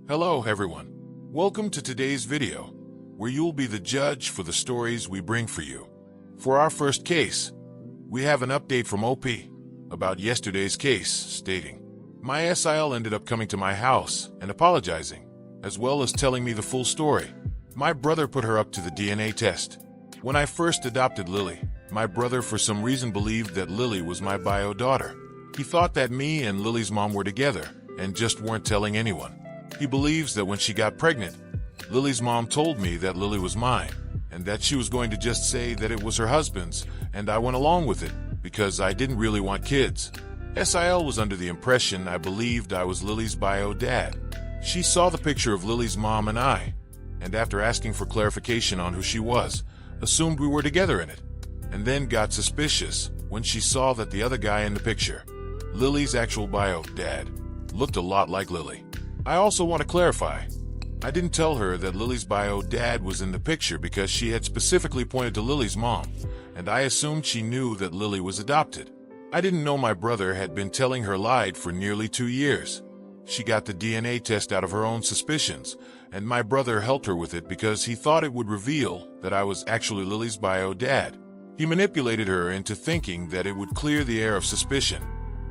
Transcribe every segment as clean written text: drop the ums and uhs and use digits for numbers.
Hello everyone. Welcome to today's video, where you'll be the judge for the stories we bring for you. For our first case, we have an update from OP about yesterday's case, stating, "My SIL ended up coming to my house and apologizing, as well as telling me the full story. My brother put her up to the DNA test. When I first adopted Lily, my brother for some reason believed that Lily was my bio daughter. He thought that me and Lily's mom were together and just weren't telling anyone. He believes that when she got pregnant, Lily's mom told me that Lily was mine, and that she was going to just say that it was her husband's, and I went along with it, because I didn't really want kids. SIL was under the impression I believed I was Lily's bio dad. She saw the picture of Lily's mom and I, and after asking for clarification on who she was, assumed we were together in it, and then got suspicious when she saw that the other guy in the picture, Lily's actual bio dad, looked a lot like Lily. I also want to clarify, I didn't tell her that Lily's bio dad was in the picture because she had specifically pointed to Lily's mom, and I assumed she knew that Lily was adopted. I didn't know my brother had been telling her lied for nearly 2 years. She got the DNA test out of her own suspicions, and my brother helped her with it because he thought it would reveal that I was actually Lily's bio dad. He manipulated her into thinking that it would clear the air of suspicion,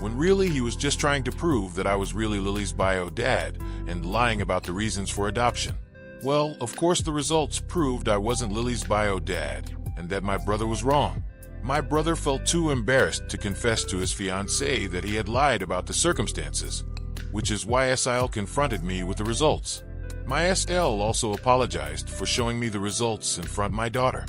when really he was just trying to prove that I was really Lily's bio dad and lying about the reasons for adoption. Well, of course the results proved I wasn't Lily's bio dad and that my brother was wrong. My brother felt too embarrassed to confess to his fiancée that he had lied about the circumstances, which is why SIL confronted me with the results. My SL also apologized for showing me the results in front of my daughter.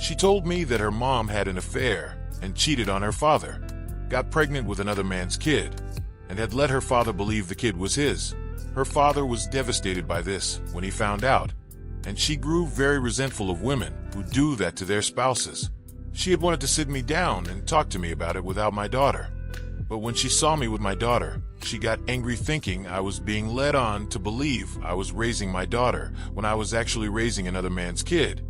She told me that her mom had an affair and cheated on her father, got pregnant with another man's kid, and had let her father believe the kid was his. Her father was devastated by this when he found out, and she grew very resentful of women who do that to their spouses. She had wanted to sit me down and talk to me about it without my daughter. But when she saw me with my daughter, she got angry thinking I was being led on to believe I was raising my daughter when I was actually raising another man's kid,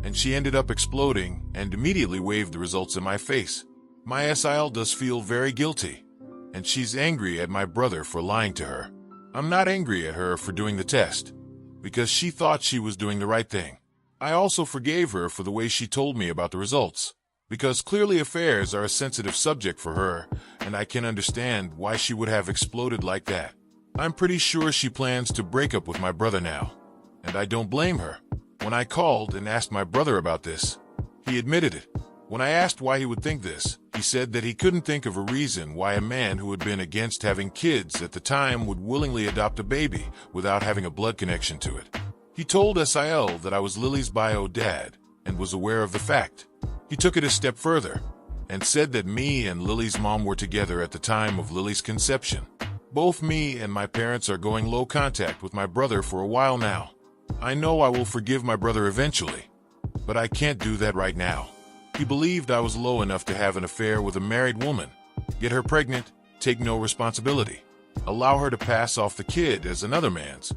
and she ended up exploding and immediately waved the results in my face. My SIL does feel very guilty, and she's angry at my brother for lying to her. I'm not angry at her for doing the test, because she thought she was doing the right thing. I also forgave her for the way she told me about the results, because clearly affairs are a sensitive subject for her, and I can understand why she would have exploded like that. I'm pretty sure she plans to break up with my brother now, and I don't blame her. When I called and asked my brother about this, he admitted it. When I asked why he would think this, he said that he couldn't think of a reason why a man who had been against having kids at the time would willingly adopt a baby without having a blood connection to it. He told SIL that I was Lily's bio dad and was aware of the fact. He took it a step further and said that me and Lily's mom were together at the time of Lily's conception. Both me and my parents are going low contact with my brother for a while now. I know I will forgive my brother eventually, but I can't do that right now. He believed I was low enough to have an affair with a married woman, get her pregnant, take no responsibility, allow her to pass off the kid as another man's,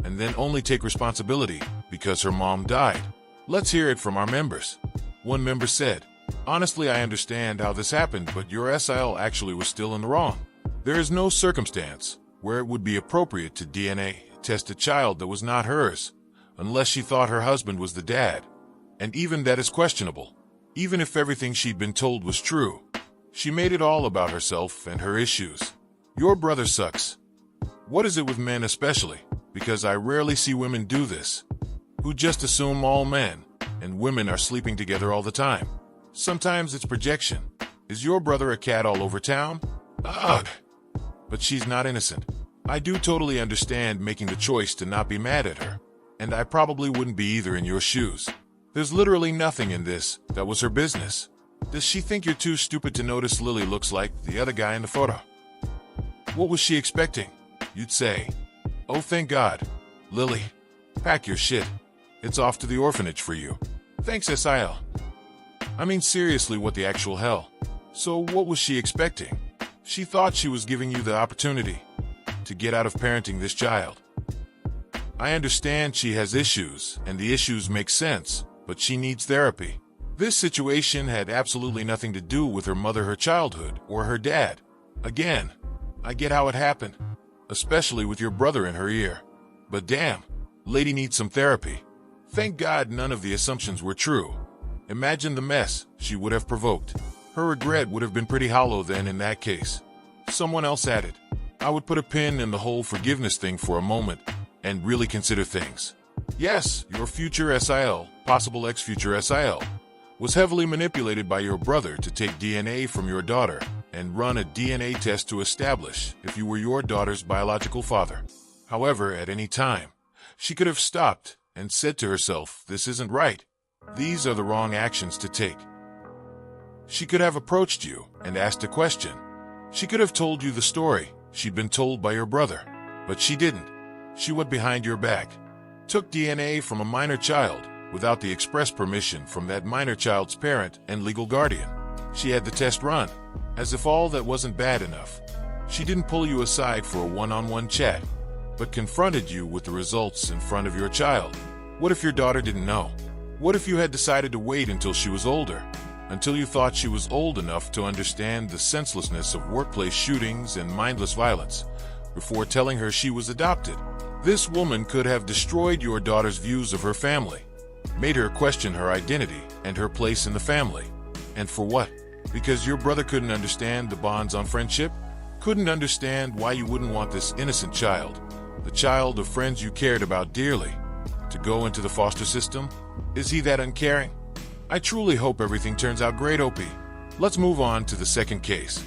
and then only take responsibility because her mom died. Let's hear it from our members. One member said, "Honestly, I understand how this happened, but your SIL actually was still in the wrong. There is no circumstance where it would be appropriate to DNA test a child that was not hers, unless she thought her husband was the dad, and even that is questionable. Even if everything she'd been told was true, she made it all about herself and her issues. Your brother sucks. What is it with men especially, because I rarely see women do this, who just assume all men and women are sleeping together all the time? Sometimes it's projection. Is your brother a cat all over town? Ugh. But she's not innocent. I do totally understand making the choice to not be mad at her, and I probably wouldn't be either in your shoes. There's literally nothing in this that was her business. Does she think you're too stupid to notice Lily looks like the other guy in the photo? What was she expecting? You'd say, oh thank God, Lily, pack your shit. It's off to the orphanage for you. Thanks SIL. I mean seriously, what the actual hell? So what was she expecting? She thought she was giving you the opportunity to get out of parenting this child. I understand she has issues, and the issues make sense, but she needs therapy. This situation had absolutely nothing to do with her mother, her childhood, or her dad. Again, I get how it happened, especially with your brother in her ear. But damn, lady needs some therapy. Thank God none of the assumptions were true. Imagine the mess she would have provoked. Her regret would have been pretty hollow then in that case. Someone else added, I would put a pin in the whole forgiveness thing for a moment and really consider things. Yes, your future SIL, possible ex-future SIL, was heavily manipulated by your brother to take DNA from your daughter and run a DNA test to establish if you were your daughter's biological father. However, at any time, she could have stopped and said to herself, this isn't right. These are the wrong actions to take. She could have approached you and asked a question. She could have told you the story she'd been told by your brother, but she didn't. She went behind your back, took DNA from a minor child without the express permission from that minor child's parent and legal guardian. She had the test run, as if all that wasn't bad enough. She didn't pull you aside for a one-on-one chat, but confronted you with the results in front of your child. What if your daughter didn't know? What if you had decided to wait until she was older, until you thought she was old enough to understand the senselessness of workplace shootings and mindless violence, before telling her she was adopted? This woman could have destroyed your daughter's views of her family, made her question her identity and her place in the family. And for what? Because your brother couldn't understand the bonds on friendship? Couldn't understand why you wouldn't want this innocent child, the child of friends you cared about dearly, to go into the foster system? Is he that uncaring? I truly hope everything turns out great, OP. Let's move on to the second case.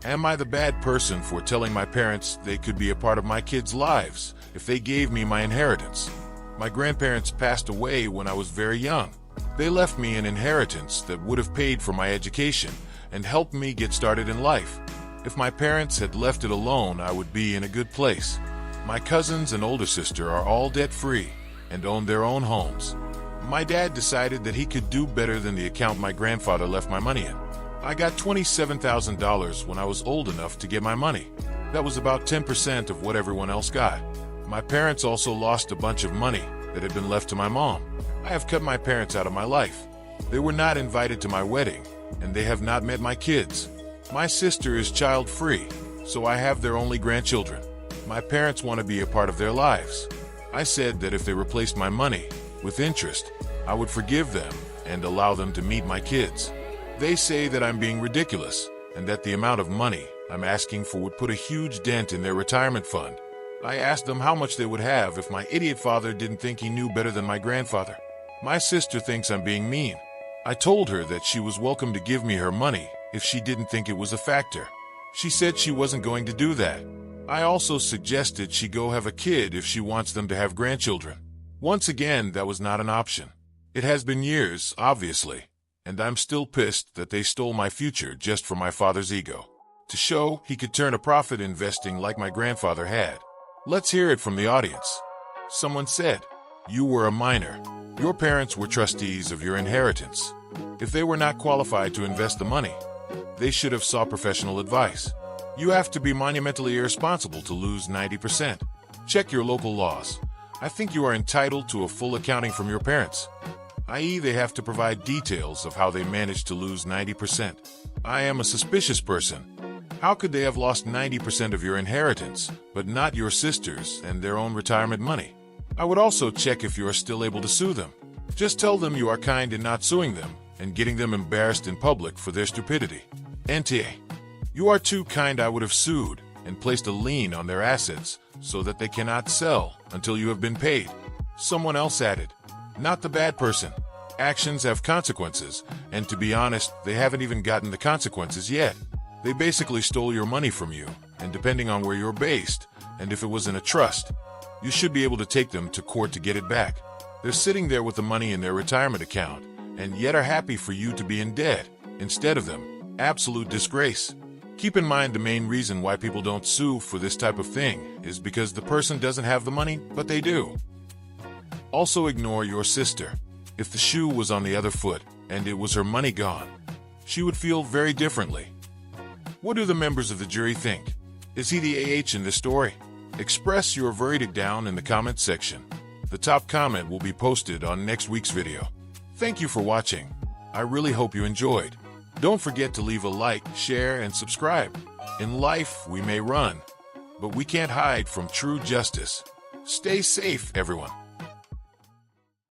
Am I the bad person for telling my parents they could be a part of my kids' lives if they gave me my inheritance? My grandparents passed away when I was very young. They left me an inheritance that would have paid for my education and helped me get started in life. If my parents had left it alone, I would be in a good place. My cousins and older sister are all debt-free and own their own homes. My dad decided that he could do better than the account my grandfather left my money in. I got $27,000 when I was old enough to get my money. That was about 10% of what everyone else got. My parents also lost a bunch of money that had been left to my mom. I have cut my parents out of my life. They were not invited to my wedding, and they have not met my kids. My sister is child-free, so I have their only grandchildren. My parents want to be a part of their lives. I said that if they replaced my money with interest, I would forgive them and allow them to meet my kids. They say that I'm being ridiculous and that the amount of money I'm asking for would put a huge dent in their retirement fund. I asked them how much they would have if my idiot father didn't think he knew better than my grandfather. My sister thinks I'm being mean. I told her that she was welcome to give me her money if she didn't think it was a factor. She said she wasn't going to do that. I also suggested she go have a kid if she wants them to have grandchildren. Once again, that was not an option. It has been years, obviously, and I'm still pissed that they stole my future just for my father's ego, to show he could turn a profit investing like my grandfather had. Let's hear it from the audience. Someone said, you were a minor. Your parents were trustees of your inheritance. If they were not qualified to invest the money, they should have sought professional advice. You have to be monumentally irresponsible to lose 90%. Check your local laws. I think you are entitled to a full accounting from your parents, i.e. they have to provide details of how they managed to lose 90%. I am a suspicious person. How could they have lost 90% of your inheritance, but not your sisters and their own retirement money? I would also check if you are still able to sue them. Just tell them you are kind in not suing them and getting them embarrassed in public for their stupidity. NTA. You are too kind. I would have sued and placed a lien on their assets so that they cannot sell until you have been paid. Someone else added, not the bad person. Actions have consequences, and to be honest, they haven't even gotten the consequences yet. They basically stole your money from you, and depending on where you're based, and if it was in a trust, you should be able to take them to court to get it back. They're sitting there with the money in their retirement account, and yet are happy for you to be in debt instead of them. Absolute disgrace. Keep in mind the main reason why people don't sue for this type of thing is because the person doesn't have the money, but they do. Also ignore your sister. If the shoe was on the other foot and it was her money gone, she would feel very differently. What do the members of the jury think? Is he the AH in this story? Express your verdict down in the comment section. The top comment will be posted on next week's video. Thank you for watching. I really hope you enjoyed. Don't forget to leave a like, share, and subscribe. In life, we may run, but we can't hide from true justice. Stay safe, everyone.